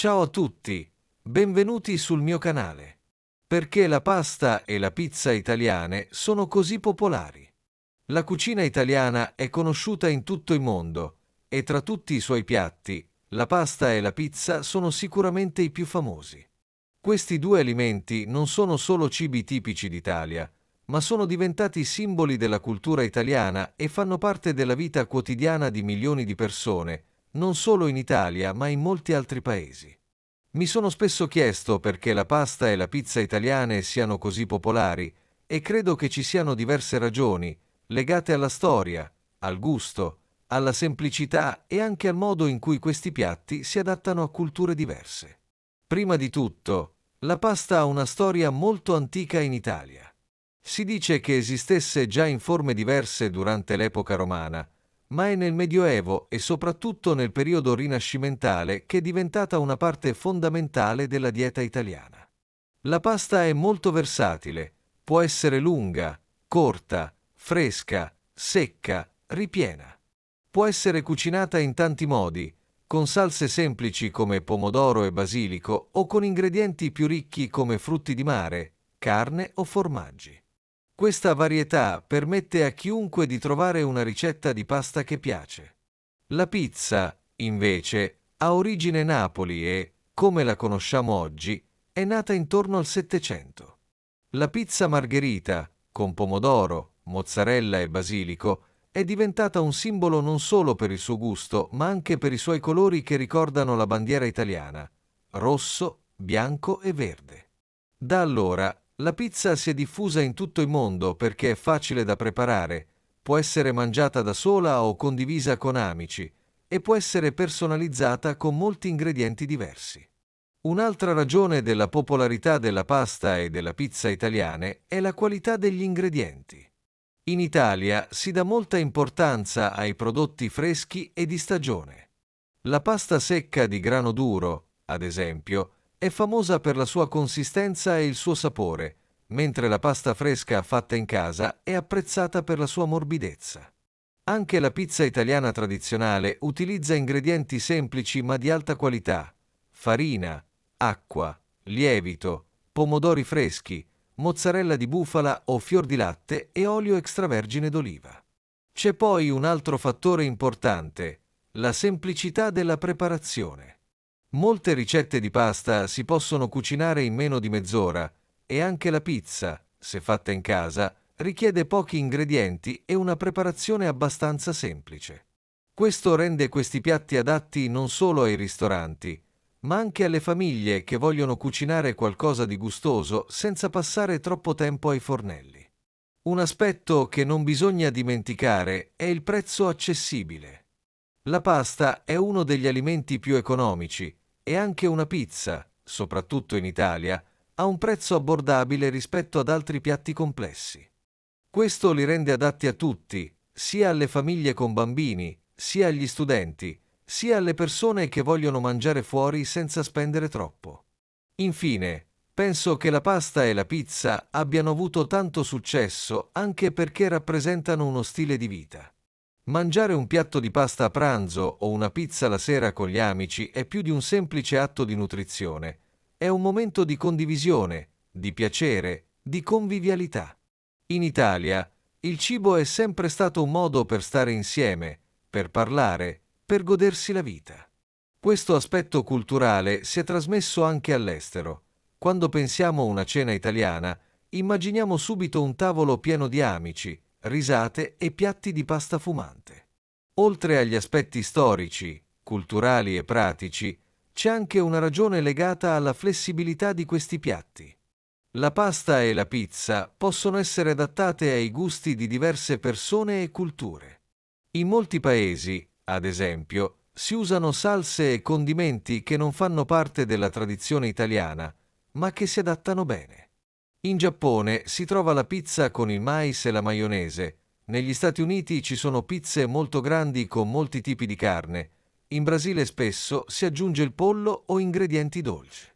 Ciao a tutti, benvenuti sul mio canale. Perché la pasta e la pizza italiane sono così popolari? La cucina italiana è conosciuta in tutto il mondo e tra tutti i suoi piatti, la pasta e la pizza sono sicuramente i più famosi. Questi due alimenti non sono solo cibi tipici d'Italia, ma sono diventati simboli della cultura italiana e fanno parte della vita quotidiana di milioni di persone, non solo in Italia ma in molti altri paesi. Mi sono spesso chiesto perché la pasta e la pizza italiane siano così popolari e credo che ci siano diverse ragioni, legate alla storia, al gusto, alla semplicità e anche al modo in cui questi piatti si adattano a culture diverse. Prima di tutto, la pasta ha una storia molto antica in Italia. Si dice che esistesse già in forme diverse durante l'epoca romana, ma è nel Medioevo e soprattutto nel periodo rinascimentale che è diventata una parte fondamentale della dieta italiana. La pasta è molto versatile, può essere lunga, corta, fresca, secca, ripiena. Può essere cucinata in tanti modi, con salse semplici come pomodoro e basilico o con ingredienti più ricchi come frutti di mare, carne o formaggi. Questa varietà permette a chiunque di trovare una ricetta di pasta che piace. La pizza, invece, ha origine Napoli e, come la conosciamo oggi, è nata intorno al Settecento. La pizza margherita, con pomodoro, mozzarella e basilico, è diventata un simbolo non solo per il suo gusto, ma anche per i suoi colori che ricordano la bandiera italiana: rosso, bianco e verde. Da allora, la pizza si è diffusa in tutto il mondo perché è facile da preparare, può essere mangiata da sola o condivisa con amici e può essere personalizzata con molti ingredienti diversi. Un'altra ragione della popolarità della pasta e della pizza italiane è la qualità degli ingredienti. In Italia si dà molta importanza ai prodotti freschi e di stagione. La pasta secca di grano duro, ad esempio, è famosa per la sua consistenza e il suo sapore, mentre la pasta fresca fatta in casa è apprezzata per la sua morbidezza. Anche la pizza italiana tradizionale utilizza ingredienti semplici ma di alta qualità: farina, acqua, lievito, pomodori freschi, mozzarella di bufala o fior di latte e olio extravergine d'oliva. C'è poi un altro fattore importante: la semplicità della preparazione. Molte ricette di pasta si possono cucinare in meno di mezz'ora e anche la pizza, se fatta in casa, richiede pochi ingredienti e una preparazione abbastanza semplice. Questo rende questi piatti adatti non solo ai ristoranti, ma anche alle famiglie che vogliono cucinare qualcosa di gustoso senza passare troppo tempo ai fornelli. Un aspetto che non bisogna dimenticare è il prezzo accessibile. La pasta è uno degli alimenti più economici e anche una pizza, soprattutto in Italia, ha un prezzo abbordabile rispetto ad altri piatti complessi. Questo li rende adatti a tutti, sia alle famiglie con bambini, sia agli studenti, sia alle persone che vogliono mangiare fuori senza spendere troppo. Infine, penso che la pasta e la pizza abbiano avuto tanto successo anche perché rappresentano uno stile di vita. Mangiare un piatto di pasta a pranzo o una pizza la sera con gli amici è più di un semplice atto di nutrizione. È un momento di condivisione, di piacere, di convivialità. In Italia, il cibo è sempre stato un modo per stare insieme, per parlare, per godersi la vita. Questo aspetto culturale si è trasmesso anche all'estero. Quando pensiamo a una cena italiana, immaginiamo subito un tavolo pieno di amici, risate e piatti di pasta fumante. Oltre agli aspetti storici, culturali e pratici, c'è anche una ragione legata alla flessibilità di questi piatti. La pasta e la pizza possono essere adattate ai gusti di diverse persone e culture. In molti paesi, ad esempio, si usano salse e condimenti che non fanno parte della tradizione italiana, ma che si adattano bene. In Giappone si trova la pizza con il mais e la maionese. Negli Stati Uniti ci sono pizze molto grandi con molti tipi di carne. In Brasile spesso si aggiunge il pollo o ingredienti dolci.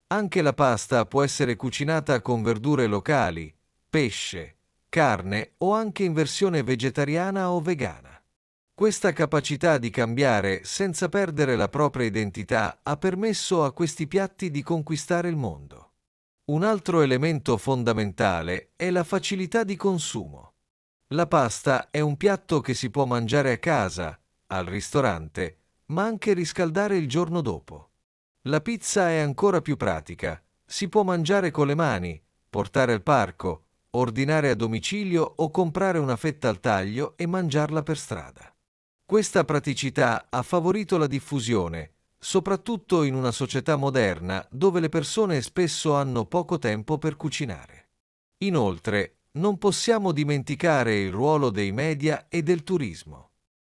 Anche la pasta può essere cucinata con verdure locali, pesce, carne o anche in versione vegetariana o vegana. Questa capacità di cambiare senza perdere la propria identità ha permesso a questi piatti di conquistare il mondo. Un altro elemento fondamentale è la facilità di consumo. La pasta è un piatto che si può mangiare a casa, al ristorante, ma anche riscaldare il giorno dopo. La pizza è ancora più pratica. Si può mangiare con le mani, portare al parco, ordinare a domicilio o comprare una fetta al taglio e mangiarla per strada. Questa praticità ha favorito la diffusione, soprattutto in una società moderna dove le persone spesso hanno poco tempo per cucinare. Inoltre, non possiamo dimenticare il ruolo dei media e del turismo.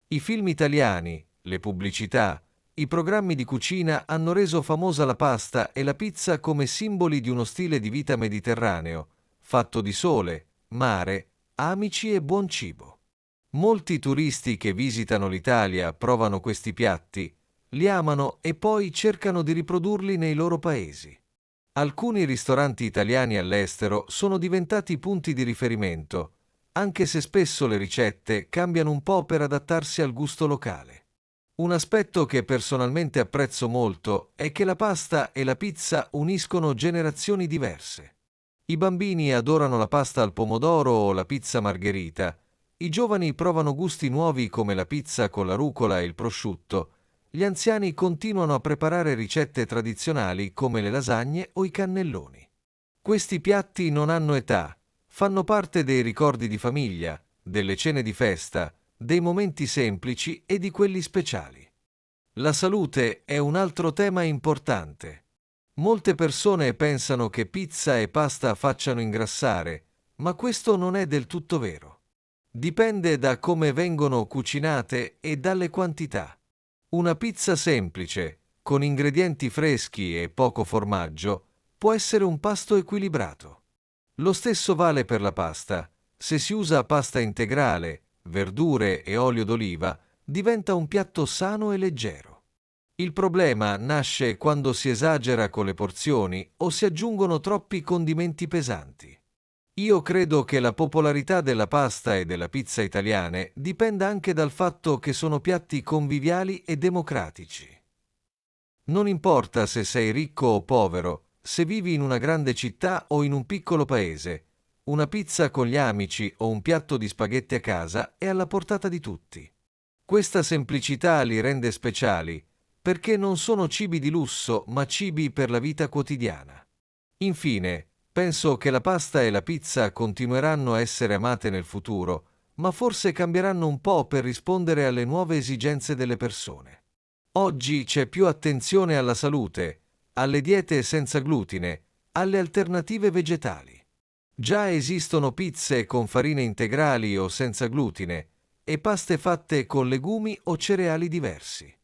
I film italiani, le pubblicità, i programmi di cucina hanno reso famosa la pasta e la pizza come simboli di uno stile di vita mediterraneo, fatto di sole, mare, amici e buon cibo. Molti turisti che visitano l'Italia provano questi piatti, li amano e poi cercano di riprodurli nei loro paesi. Alcuni ristoranti italiani all'estero sono diventati punti di riferimento, anche se spesso le ricette cambiano un po' per adattarsi al gusto locale. Un aspetto che personalmente apprezzo molto è che la pasta e la pizza uniscono generazioni diverse. I bambini adorano la pasta al pomodoro o la pizza margherita, i giovani provano gusti nuovi come la pizza con la rucola e il prosciutto, gli anziani continuano a preparare ricette tradizionali come le lasagne o i cannelloni. Questi piatti non hanno età, fanno parte dei ricordi di famiglia, delle cene di festa, dei momenti semplici e di quelli speciali. La salute è un altro tema importante. Molte persone pensano che pizza e pasta facciano ingrassare, ma questo non è del tutto vero. Dipende da come vengono cucinate e dalle quantità. Una pizza semplice, con ingredienti freschi e poco formaggio, può essere un pasto equilibrato. Lo stesso vale per la pasta. Se si usa pasta integrale, verdure e olio d'oliva, diventa un piatto sano e leggero. Il problema nasce quando si esagera con le porzioni o si aggiungono troppi condimenti pesanti. Io credo che la popolarità della pasta e della pizza italiane dipenda anche dal fatto che sono piatti conviviali e democratici. Non importa se sei ricco o povero, se vivi in una grande città o in un piccolo paese, una pizza con gli amici o un piatto di spaghetti a casa è alla portata di tutti. Questa semplicità li rende speciali, perché non sono cibi di lusso, ma cibi per la vita quotidiana. Infine, penso che la pasta e la pizza continueranno a essere amate nel futuro, ma forse cambieranno un po' per rispondere alle nuove esigenze delle persone. Oggi c'è più attenzione alla salute, alle diete senza glutine, alle alternative vegetali. Già esistono pizze con farine integrali o senza glutine e paste fatte con legumi o cereali diversi.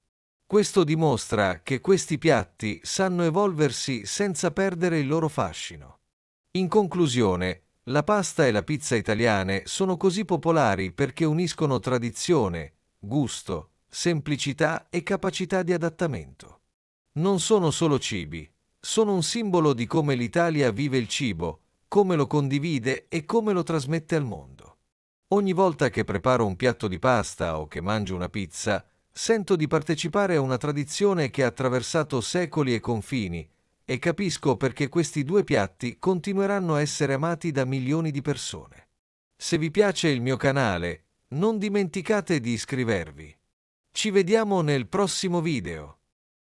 Questo dimostra che questi piatti sanno evolversi senza perdere il loro fascino. In conclusione, la pasta e la pizza italiane sono così popolari perché uniscono tradizione, gusto, semplicità e capacità di adattamento. Non sono solo cibi, sono un simbolo di come l'Italia vive il cibo, come lo condivide e come lo trasmette al mondo. Ogni volta che preparo un piatto di pasta o che mangio una pizza, sento di partecipare a una tradizione che ha attraversato secoli e confini, e capisco perché questi due piatti continueranno a essere amati da milioni di persone. Se vi piace il mio canale, non dimenticate di iscrivervi. Ci vediamo nel prossimo video.